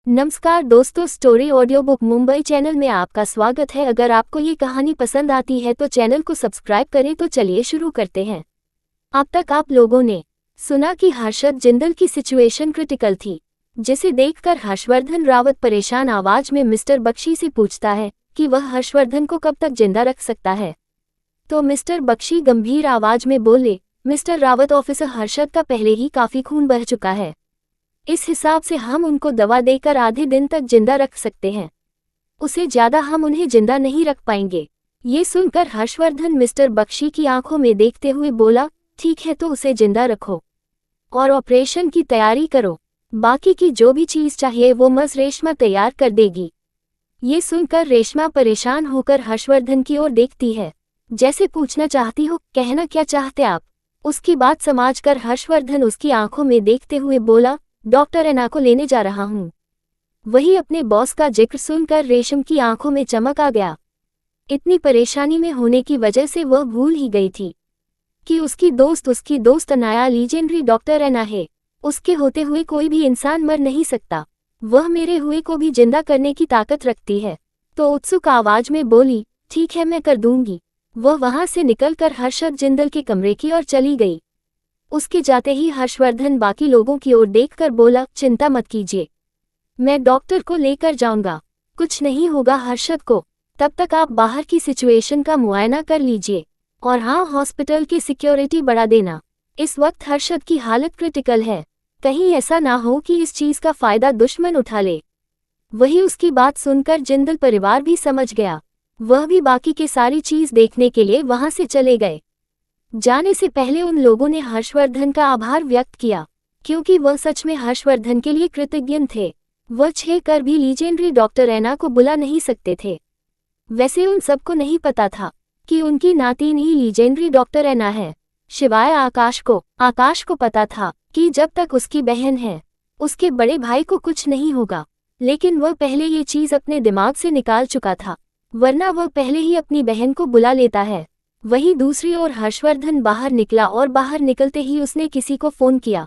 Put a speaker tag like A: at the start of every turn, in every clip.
A: नमस्कार दोस्तों, story audio book Mumbai channel में आपका स्वागत है। अगर आपको ये कहानी पसंद आती है तो चैनल को सब्सक्राइब करें। तो चलिए शुरू करते हैं। अब तक आप लोगों ने सुना कि हर्षद जिंदल की सिचुएशन क्रिटिकल थी, जिसे देखकर हर्षवर्धन रावत परेशान आवाज में मिस्टर बख्शी से पूछता है कि वह हर्षवर्धन को कब तक जिंदा रख सकता है। तो मिस्टर बख्शी गंभीर आवाज में बोले, मिस्टर रावत, ऑफिसर हर्षद का पहले ही काफी खून बह चुका है। इस हिसाब से हम उनको दवा देकर आधे दिन तक जिंदा रख सकते हैं, उससे ज्यादा हम उन्हें जिंदा नहीं रख पाएंगे। ये सुनकर हर्षवर्धन मिस्टर बख्शी की आंखों में देखते हुए बोला, ठीक है, तो उसे जिंदा रखो और ऑपरेशन की तैयारी करो। बाकी की जो भी चीज चाहिए वो मस रेशमा तैयार कर देगी। ये सुनकर रेशमा परेशान होकर हर्षवर्धन की ओर देखती है, जैसे पूछना चाहती हो, कहना क्या चाहते आप। उसकी बात समझकर हर्षवर्धन उसकी आंखों में देखते हुए बोला, डॉक्टर एना को लेने जा रहा हूं। वही अपने बॉस का जिक्र सुनकर रेशम की आंखों में चमक आ गया। इतनी परेशानी में होने की वजह से वह भूल ही गई थी कि उसकी दोस्त अनाया लीजेंडरी डॉक्टर एना है। उसके होते हुए कोई भी इंसान मर नहीं सकता, वह मेरे हुए को भी जिंदा करने की ताकत रखती है। तो उत्सुक आवाज में बोली, ठीक है, मैं कर दूंगी। वह वहां से निकलकर हर्षद जिंदल के कमरे की ओर चली गई। उसके जाते ही हर्षवर्धन बाकी लोगों की ओर देखकर बोला, चिंता मत कीजिए, मैं डॉक्टर को लेकर जाऊंगा, कुछ नहीं होगा हर्षद को। तब तक आप बाहर की सिचुएशन का मुआयना कर लीजिए और हाँ, हॉस्पिटल की सिक्योरिटी बढ़ा देना। इस वक्त हर्षद की हालत क्रिटिकल है, कहीं ऐसा ना हो कि इस चीज का फायदा दुश्मन उठा ले। वही उसकी बात सुनकर जिंदल परिवार भी समझ गया। वह भी बाकी के सारी चीज देखने के लिए वहां से चले गए। जाने से पहले उन लोगों ने हर्षवर्धन का आभार व्यक्त किया, क्योंकि वह सच में हर्षवर्धन के लिए कृतज्ञ थे। वह छह कर भी लीजेंडरी डॉक्टर एना को बुला नहीं सकते थे। वैसे उन सबको नहीं पता था कि उनकी नातिन ही लीजेंडरी डॉक्टर एना है, शिवाय आकाश को पता था कि जब तक उसकी बहन है उसके बड़े भाई को कुछ नहीं होगा। लेकिन वह पहले ये चीज अपने दिमाग से निकाल चुका था, वरना वह पहले ही अपनी बहन को बुला लेता है। वहीं दूसरी ओर हर्षवर्धन बाहर निकला और बाहर निकलते ही उसने किसी को फोन किया।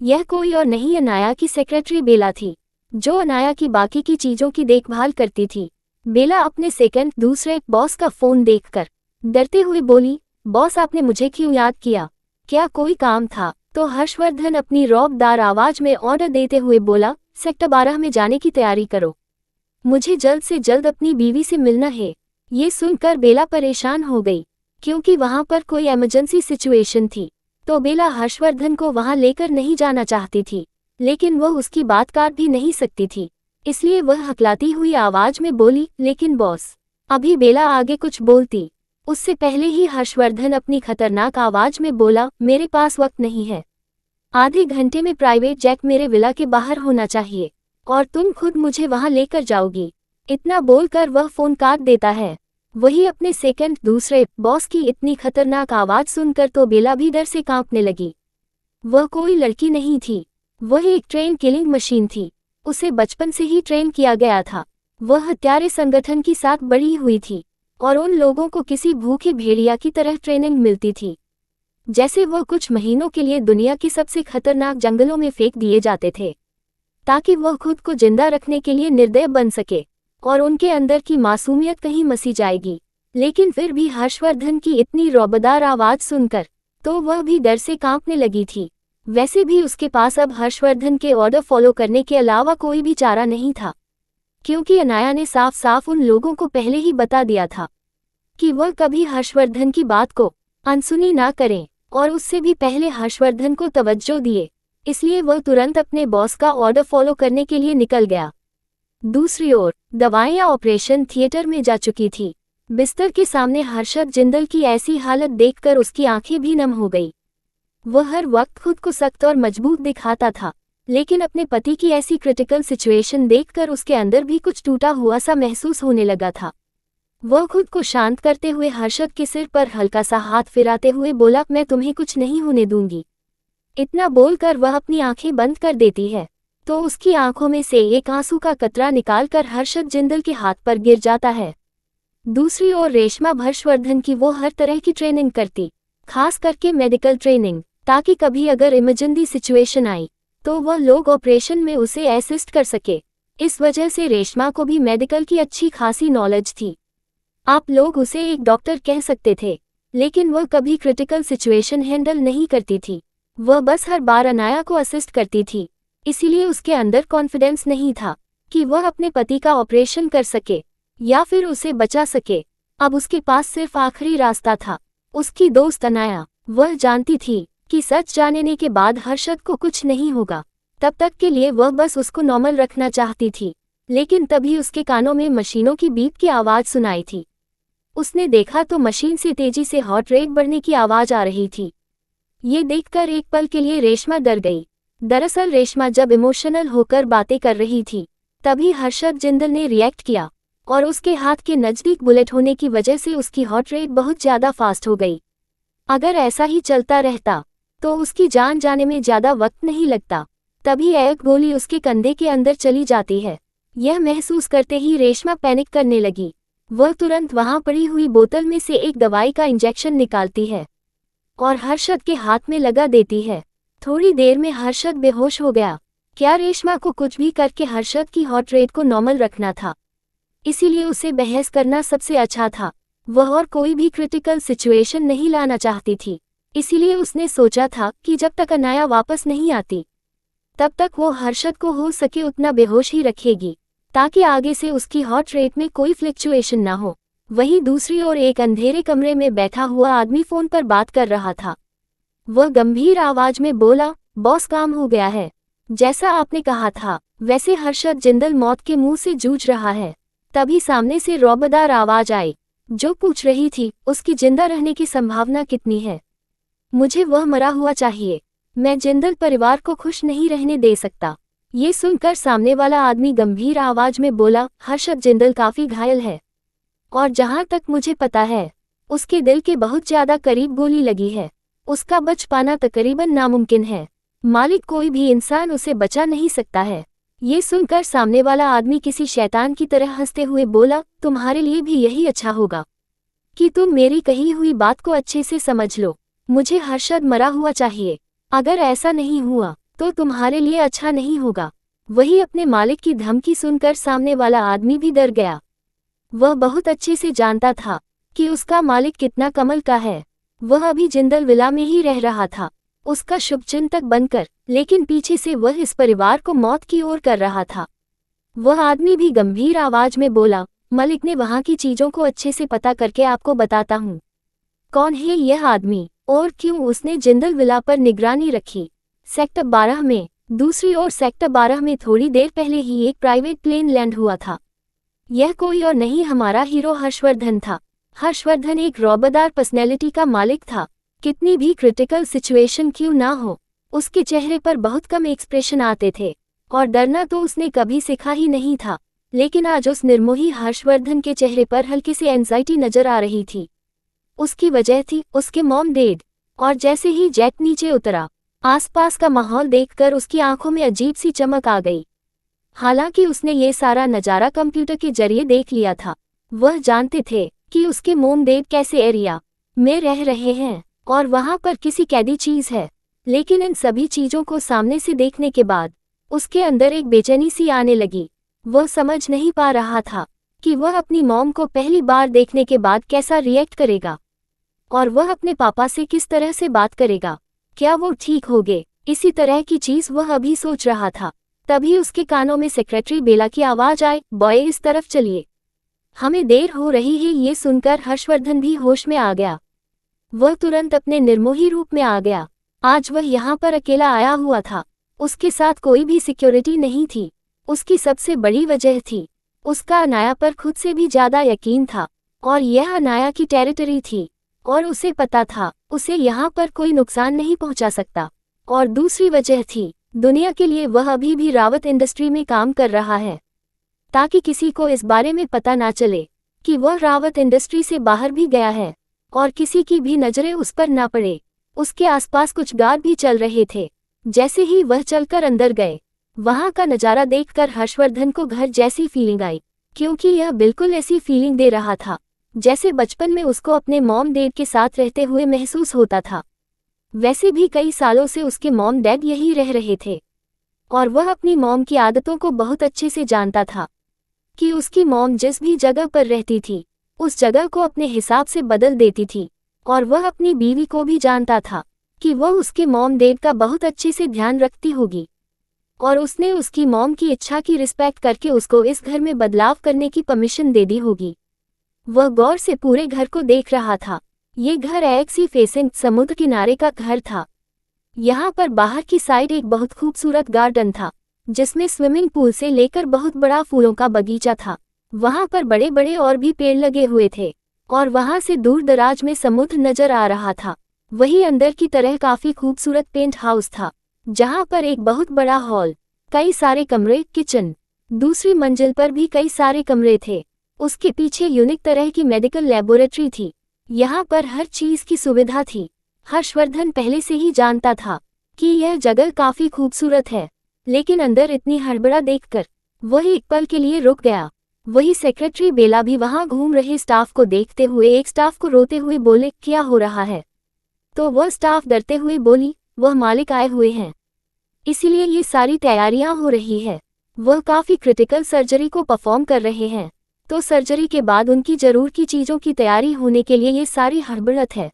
A: यह कोई और नहीं, अनाया की सेक्रेटरी बेला थी, जो अनाया की बाकी की चीजों की देखभाल करती थी। बेला अपने दूसरे बॉस का फोन देखकर डरते हुए बोली, बॉस, आपने मुझे क्यों याद किया, क्या कोई काम था? तो हर्षवर्धन अपनी रौबदार आवाज में ऑर्डर देते हुए बोला, सेक्टर 12 में जाने की तैयारी करो, मुझे जल्द से जल्द अपनी बीवी से मिलना है। ये सुनकर बेला परेशान हो गई, क्योंकि वहां पर कोई इमरजेंसी सिचुएशन थी। तो बेला हर्षवर्धन को वहां लेकर नहीं जाना चाहती थी, लेकिन वह उसकी बात काट भी नहीं सकती थी, इसलिए वह हकलाती हुई आवाज में बोली, लेकिन बॉस। अभी बेला आगे कुछ बोलती, उससे पहले ही हर्षवर्धन अपनी खतरनाक आवाज में बोला, मेरे पास वक्त नहीं है, आधे घंटे में प्राइवेट जेट मेरे विला के बाहर होना चाहिए और तुम खुद मुझे वहां लेकर जाओगी। इतना बोलकर वह फोन काट देता है। वही अपने दूसरे बॉस की इतनी खतरनाक आवाज सुनकर तो बेला भी डर से कांपने लगी। वह कोई लड़की नहीं थी, वह एक ट्रेन किलिंग मशीन थी। उसे बचपन से ही ट्रेन किया गया था। वह हत्यारे संगठन की साथ बड़ी हुई थी और उन लोगों को किसी भूखे भेड़िया की तरह ट्रेनिंग मिलती थी, जैसे वह कुछ महीनों के लिए दुनिया की सबसे खतरनाक जंगलों में फेंक दिए जाते थे, ताकि वह खुद को जिंदा रखने के लिए निर्दय बन सके और उनके अंदर की मासूमियत कहीं मसी जाएगी। लेकिन फिर भी हर्षवर्धन की इतनी रौबदार आवाज सुनकर तो वह भी डर से कांपने लगी थी। वैसे भी उसके पास अब हर्षवर्धन के ऑर्डर फॉलो करने के अलावा कोई भी चारा नहीं था, क्योंकि अनाया ने साफ साफ उन लोगों को पहले ही बता दिया था कि वह कभी हर्षवर्धन की बात को अनसुनी ना करें और उससे भी पहले हर्षवर्धन को तवज्जो दिए। इसलिए वह तुरंत अपने बॉस का ऑर्डर फॉलो करने के लिए निकल गया। दूसरी ओर दवाइयां ऑपरेशन थिएटर में जा चुकी थी। बिस्तर के सामने हर्षद जिंदल की ऐसी हालत देखकर उसकी आंखें भी नम हो गई। वह हर वक्त खुद को सख्त और मजबूत दिखाता था, लेकिन अपने पति की ऐसी क्रिटिकल सिचुएशन देखकर उसके अंदर भी कुछ टूटा हुआ सा महसूस होने लगा था। वह खुद को शांत करते हुए हर्षद के सिर पर हल्का सा हाथ फिराते हुए बोला, मैं तुम्हें कुछ नहीं होने दूंगी। इतना बोलकर वह अपनी आंखें बंद कर देती है तो उसकी आंखों में से एक आंसू का कतरा निकालकर हर्षद जिंदल के हाथ पर गिर जाता है। दूसरी ओर रेशमा हर्षवर्धन की वो हर तरह की ट्रेनिंग करती, खास करके मेडिकल ट्रेनिंग, ताकि कभी अगर इमरजेंसी सिचुएशन आई तो वह लोग ऑपरेशन में उसे असिस्ट कर सके। इस वजह से रेशमा को भी मेडिकल की अच्छी खासी नॉलेज थी। आप लोग उसे एक डॉक्टर कह सकते थे, लेकिन वह कभी क्रिटिकल सिचुएशन हैंडल नहीं करती थी। वह बस हर बार अनाया को असिस्ट करती थी। इसीलिए उसके अंदर कॉन्फिडेंस नहीं था कि वह अपने पति का ऑपरेशन कर सके या फिर उसे बचा सके। अब उसके पास सिर्फ आखिरी रास्ता था, उसकी दोस्त अनाया। वह जानती थी कि सच जानने के बाद हर्षद को कुछ नहीं होगा। तब तक के लिए वह बस उसको नॉर्मल रखना चाहती थी। लेकिन तभी उसके कानों में मशीनों की बीप की आवाज़ सुनाई थी। उसने देखा तो मशीन से तेजी से हार्ट रेट बढ़ने की आवाज़ आ रही थी। ये देखकर एक पल के लिए रेशमा डर गई। दरअसल रेशमा जब इमोशनल होकर बातें कर रही थी, तभी हर्षद जिंदल ने रिएक्ट किया और उसके हाथ के नज़दीक बुलेट होने की वजह से उसकी हार्ट रेट बहुत ज़्यादा फास्ट हो गई। अगर ऐसा ही चलता रहता तो उसकी जान जाने में ज़्यादा वक्त नहीं लगता। तभी एक गोली उसके कंधे के अंदर चली जाती है। यह महसूस करते ही रेशमा पैनिक करने लगी। वह तुरंत वहां पड़ी हुई बोतल में से एक दवाई का इंजेक्शन निकालती है और हर्षद के हाथ में लगा देती है। थोड़ी देर में हर्षद बेहोश हो गया। क्या रेशमा को कुछ भी करके हर्षद की हार्ट रेट को नॉर्मल रखना था, इसीलिए उसे बहस करना सबसे अच्छा था। वह और कोई भी क्रिटिकल सिचुएशन नहीं लाना चाहती थी। इसीलिए उसने सोचा था कि जब तक अनाया वापस नहीं आती, तब तक वो हर्षद को हो सके उतना बेहोश ही रखेगी, ताकि आगे से उसकी हार्ट रेट में कोई फ्लक्चुएशन ना हो। वहीं दूसरी ओर एक अंधेरे कमरे में बैठा हुआ आदमी फोन पर बात कर रहा था। वह गंभीर आवाज में बोला, बॉस काम हो गया है, जैसा आपने कहा था। वैसे हर्षद जिंदल मौत के मुंह से जूझ रहा है। तभी सामने से रौबदार आवाज आई, जो पूछ रही थी, उसकी जिंदा रहने की संभावना कितनी है? मुझे वह मरा हुआ चाहिए। मैं जिंदल परिवार को खुश नहीं रहने दे सकता। ये सुनकर सामने वाला आदमी गंभीर आवाज में बोला, हर्षद जिंदल काफी घायल है और जहां तक मुझे पता है, उसके दिल के बहुत ज्यादा करीब गोली लगी है। उसका बच पाना तकरीबन नामुमकिन है। मालिक कोई भी इंसान उसे बचा नहीं सकता है। ये सुनकर सामने वाला आदमी किसी शैतान की तरह हंसते हुए बोला, तुम्हारे लिए भी यही अच्छा होगा कि तुम मेरी कही हुई बात को अच्छे से समझ लो। मुझे हर्षद मरा हुआ चाहिए। अगर ऐसा नहीं हुआ तो तुम्हारे लिए अच्छा नहीं होगा। वही अपने मालिक की धमकी सुनकर सामने वाला आदमी भी डर गया। वह बहुत अच्छे से जानता था कि उसका मालिक कितना कमल का है। वह अभी जिंदल विला में ही रह रहा था, उसका शुभचिंतक बनकर, लेकिन पीछे से वह इस परिवार को मौत की ओर कर रहा था। वह आदमी भी गंभीर आवाज में बोला, मलिक ने वहां की चीजों को अच्छे से पता करके आपको बताता हूँ। कौन है यह आदमी और क्यों उसने जिंदल विला पर निगरानी रखी? सेक्टर 12 में। दूसरी ओर सेक्टर 12 में थोड़ी देर पहले ही एक प्राइवेट प्लेन लैंड हुआ था। यह कोई और नहीं, हमारा हीरो हर्षवर्धन था। हर्षवर्धन एक रौबदार पर्सनैलिटी का मालिक था। कितनी भी क्रिटिकल सिचुएशन क्यों ना हो, उसके चेहरे पर बहुत कम एक्सप्रेशन आते थे और डरना तो उसने कभी सीखा ही नहीं था। लेकिन आज उस निर्मोही हर्षवर्धन के चेहरे पर हल्की सी एंजाइटी नजर आ रही थी। उसकी वजह थी उसके मॉम डैड। और जैसे ही जेट नीचे उतरा, आसपास का माहौल देखकर उसकी आंखों में अजीब सी चमक आ गई। हालांकि उसने ये सारा नज़ारा कंप्यूटर के जरिए देख लिया था। वह जानते थे कि उसके मोम डैड कैसे एरिया में रह रहे हैं और वहां पर किसी कैदी चीज है। लेकिन इन सभी चीजों को सामने से देखने के बाद उसके अंदर एक बेचैनी सी आने लगी। वह समझ नहीं पा रहा था कि वह अपनी मॉम को पहली बार देखने के बाद कैसा रिएक्ट करेगा और वह अपने पापा से किस तरह से बात करेगा। क्या वो ठीक हो गए? इसी तरह की चीज वह अभी सोच रहा था। तभी उसके कानों में सेक्रेटरी बेला की आवाज आई, बॉय इस तरफ चलिए, हमें देर हो रही है। ये सुनकर हर्षवर्धन भी होश में आ गया। वह तुरंत अपने निर्मोही रूप में आ गया। आज वह यहाँ पर अकेला आया हुआ था। उसके साथ कोई भी सिक्योरिटी नहीं थी। उसकी सबसे बड़ी वजह थी उसका अनाया पर खुद से भी ज्यादा यकीन था और यह अनाया की टेरिटरी थी और उसे पता था उसे यहाँ पर कोई नुकसान नहीं पहुँचा सकता। और दूसरी वजह थी दुनिया के लिए वह अभी भी रावत इंडस्ट्री में काम कर रहा है, ताकि किसी को इस बारे में पता ना चले कि वह रावत इंडस्ट्री से बाहर भी गया है और किसी की भी नजरें उस पर ना पड़े। उसके आसपास कुछ गार्ड भी चल रहे थे। जैसे ही वह चलकर अंदर गए, वहां का नजारा देखकर हर्षवर्धन को घर जैसी फीलिंग आई, क्योंकि यह बिल्कुल ऐसी फीलिंग दे रहा था जैसे बचपन में उसको अपने मॉम डैड के साथ रहते हुए महसूस होता था। वैसे भी कई सालों से उसके मॉम डैड यही रह रहे थे। और वह अपनी मॉम की आदतों को बहुत अच्छे से जानता था कि उसकी मॉम जिस भी जगह पर रहती थी उस जगह को अपने हिसाब से बदल देती थी। और वह अपनी बीवी को भी जानता था कि वह उसके मॉम डैड का बहुत अच्छे से ध्यान रखती होगी, और उसने उसकी मॉम की इच्छा की रिस्पेक्ट करके उसको इस घर में बदलाव करने की परमिशन दे दी होगी। वह गौर से पूरे घर को देख रहा था। ये घर एक सी फेसिंग समुद्र किनारे का घर था। यहाँ पर बाहर की साइड एक बहुत खूबसूरत गार्डन था जिसमें स्विमिंग पूल से लेकर बहुत बड़ा फूलों का बगीचा था। वहाँ पर बड़े बड़े और भी पेड़ लगे हुए थे और वहाँ से दूर दराज में समुद्र नजर आ रहा था। वही अंदर की तरह काफी खूबसूरत पेंट हाउस था जहाँ पर एक बहुत बड़ा हॉल, कई सारे कमरे, किचन, दूसरी मंजिल पर भी कई सारे कमरे थे। उसके पीछे यूनिक तरह की मेडिकल लेबोरेटरी थी। यहाँ पर हर चीज की सुविधा थी। हर्षवर्धन पहले से ही जानता था कि यह जगह काफी खूबसूरत है, लेकिन अंदर इतनी हड़बड़ा देखकर वह एक पल के लिए रुक गया। वही सेक्रेटरी बेला भी वहां घूम रहे स्टाफ को देखते हुए एक स्टाफ को रोते हुए बोले, क्या हो रहा है? तो वह स्टाफ डरते हुए बोली, वह मालिक आए हुए हैं, इसीलिए ये सारी तैयारियां हो रही है। वह काफी क्रिटिकल सर्जरी को परफॉर्म कर रहे हैं, तो सर्जरी के बाद उनकी जरूर की चीजों की तैयारी होने के लिए ये सारी हड़बड़त है।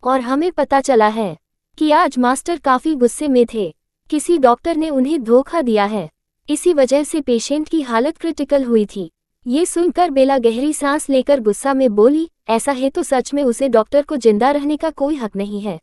A: और हमें पता चला है कि आज मास्टर काफी गुस्से में थे। किसी डॉक्टर ने उन्हें धोखा दिया है, इसी वजह से पेशेंट की हालत क्रिटिकल हुई थी। ये सुनकर बेला गहरी सांस लेकर गुस्सा में बोली, ऐसा है तो सच में उसे डॉक्टर को जिंदा रहने का कोई हक नहीं है।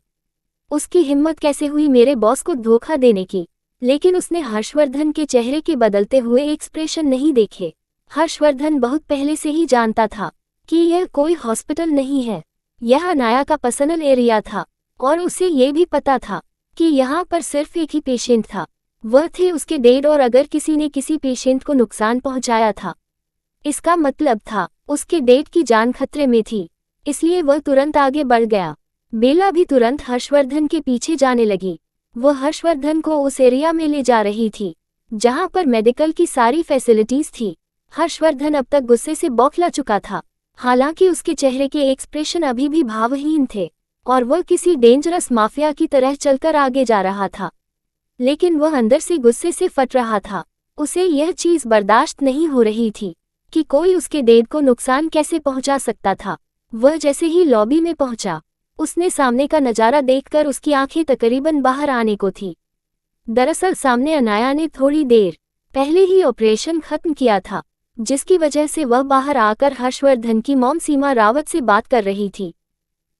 A: उसकी हिम्मत कैसे हुई मेरे बॉस को धोखा देने की? लेकिन उसने हर्षवर्धन के चेहरे के बदलते हुए एक्सप्रेशन नहीं देखे। हर्षवर्धन बहुत पहले से ही जानता था कि यह कोई हॉस्पिटल नहीं है, यह अनाया का पर्सनल एरिया था, और उसे ये भी पता था कि यहाँ पर सिर्फ एक ही पेशेंट था, वह थे उसके डैड। और अगर किसी ने किसी पेशेंट को नुकसान पहुंचाया था, इसका मतलब था उसके डैड की जान खतरे में थी, इसलिए वह तुरंत आगे बढ़ गया। बेला भी तुरंत हर्षवर्धन के पीछे जाने लगी। वह हर्षवर्धन को उस एरिया में ले जा रही थी जहां पर मेडिकल की सारी फैसिलिटीज थी। हर्षवर्धन अब तक गुस्से से बौखला चुका था, हालांकि उसके चेहरे के एक्सप्रेशन अभी भी भावहीन थे और वह किसी डेंजरस माफिया की तरह चलकर आगे जा रहा था। लेकिन वह अंदर से गुस्से से फट रहा था। उसे यह चीज बर्दाश्त नहीं हो रही थी कि कोई उसके डैड को नुकसान कैसे पहुंचा सकता था। वह जैसे ही लॉबी में पहुंचा, उसने सामने का नजारा देखकर उसकी आंखें तकरीबन बाहर आने को थी। दरअसल सामने अनाया ने थोड़ी देर पहले ही ऑपरेशन खत्म किया था, जिसकी वजह से वह बाहर आकर हर्षवर्धन की मॉम सीमा रावत से बात कर रही थी।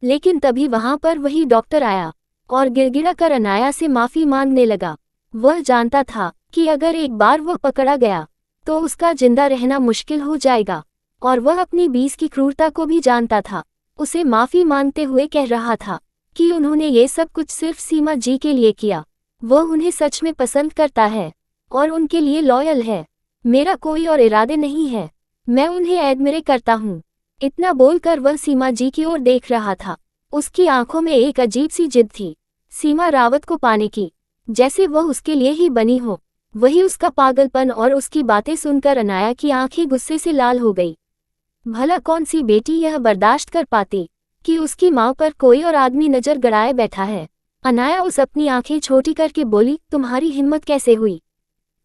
A: लेकिन तभी वहां पर वही डॉक्टर आया और गिड़गिड़ा कर अनाया से माफी मांगने लगा। वह जानता था कि अगर एक बार वह पकड़ा गया तो उसका जिंदा रहना मुश्किल हो जाएगा, और वह अपनी बीस की क्रूरता को भी जानता था। उसे माफी मांगते हुए कह रहा था कि उन्होंने ये सब कुछ सिर्फ सीमा जी के लिए किया। वह उन्हें सच में पसंद करता है और उनके लिए लॉयल है। मेरा कोई और इरादे नहीं है, मैं उन्हें एडमिरे करता हूँ। इतना बोलकर वह सीमा जी की ओर देख रहा था। उसकी आंखों में एक अजीब सी जिद थी सीमा रावत को पाने की, जैसे वह उसके लिए ही बनी हो। वही उसका पागलपन, और उसकी बातें सुनकर अनाया की आंखें गुस्से से लाल हो गई। भला कौन सी बेटी यह बर्दाश्त कर पाती कि उसकी माँ पर कोई और आदमी नजर गड़ाए बैठा है? अनाया उस अपनी आंखें छोटी करके बोली, तुम्हारी हिम्मत कैसे हुई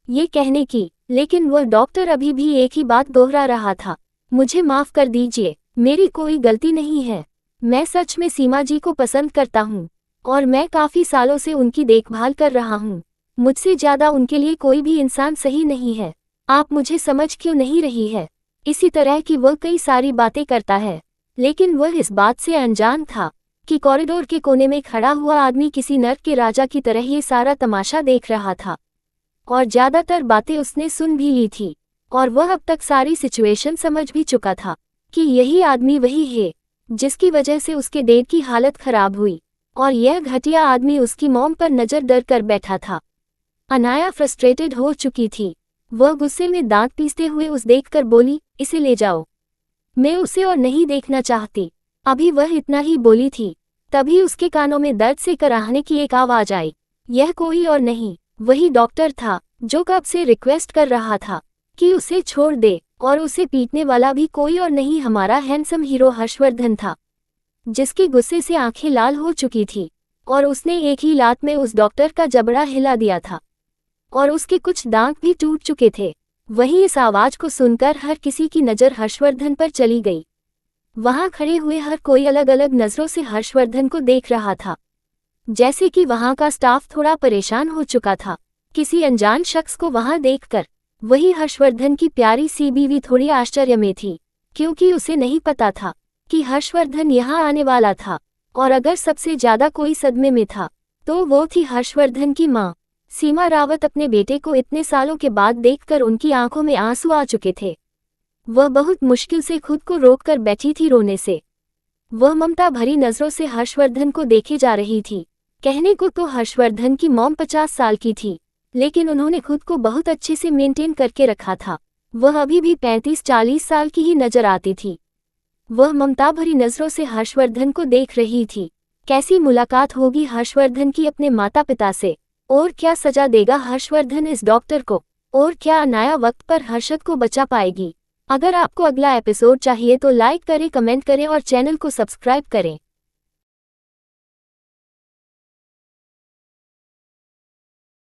A: ये कहने की? लेकिन वह डॉक्टर अभी भी एक ही बात दोहरा रहा था, मुझे माफ कर दीजिए, मेरी कोई गलती नहीं है। मैं सच में सीमा जी को पसंद करता हूँ और मैं काफी सालों से उनकी देखभाल कर रहा हूँ। मुझसे ज्यादा उनके लिए कोई भी इंसान सही नहीं है। आप मुझे समझ क्यों नहीं रही है? इसी तरह की वह कई सारी बातें करता है, लेकिन वह इस बात से अनजान था कि कॉरिडोर के कोने में खड़ा हुआ आदमी किसी नर्क के राजा की तरह ये सारा तमाशा देख रहा था, और ज्यादातर बातें उसने सुन भी ली थी, और वह अब तक सारी सिचुएशन समझ भी चुका था कि यही आदमी वही है जिसकी वजह से उसके डैड की हालत खराब हुई, और यह घटिया आदमी उसकी मॉम पर नजर डर कर बैठा था। अनाया फ्रस्ट्रेटेड हो चुकी थी। वह गुस्से में दांत पीसते हुए उस देखकर बोली, इसे ले जाओ, मैं उसे और नहीं देखना चाहती। अभी वह इतना ही बोली थी, तभी उसके कानों में दर्द से कराहने की एक आवाज आई। यह कोई और नहीं, वही डॉक्टर था जो कब से रिक्वेस्ट कर रहा था कि उसे छोड़ दे, और उसे पीटने वाला भी कोई और नहीं, हमारा हैंडसम हीरो हर्षवर्धन था, जिसकी गुस्से से आंखें लाल हो चुकी थी, और उसने एक ही लात में उस डॉक्टर का जबड़ा हिला दिया था। और उसके कुछ दांत भी टूट चुके थे। वहीं इस आवाज को सुनकर हर किसी की नज़र हर्षवर्धन पर चली गई। वहां खड़े हुए हर कोई अलग अलग नज़रों से हर्षवर्धन को देख रहा था। जैसे कि वहां का स्टाफ थोड़ा परेशान हो चुका था किसी अनजान शख्स को वहां देखकर। वही हर्षवर्धन की प्यारी सी बीवी थोड़ी आश्चर्य में थी, क्योंकि उसे नहीं पता था कि हर्षवर्धन यहाँ आने वाला था। और अगर सबसे ज्यादा कोई सदमे में था तो वो थी हर्षवर्धन की माँ सीमा रावत। अपने बेटे को इतने सालों के बाद देखकर उनकी आंखों में आंसू आ चुके थे। वह बहुत मुश्किल से खुद को रोककर बैठी थी रोने से। वह ममता भरी नजरों से हर्षवर्धन को देखे जा रही थी। कहने को तो हर्षवर्धन की मॉम 50 साल की थी, लेकिन उन्होंने खुद को बहुत अच्छे से मेंटेन करके रखा था। वह अभी भी 35-40 साल की ही नजर आती थी। वह ममता भरी नजरों से हर्षवर्धन को देख रही थी। कैसी मुलाकात होगी हर्षवर्धन की अपने माता पिता से, और क्या सजा देगा हर्षवर्धन इस डॉक्टर को, और क्या अनाया वक्त पर हर्षद को बचा पाएगी। अगर आपको अगला एपिसोड चाहिए तो लाइक करें, कमेंट करें और चैनल को सब्सक्राइब करें।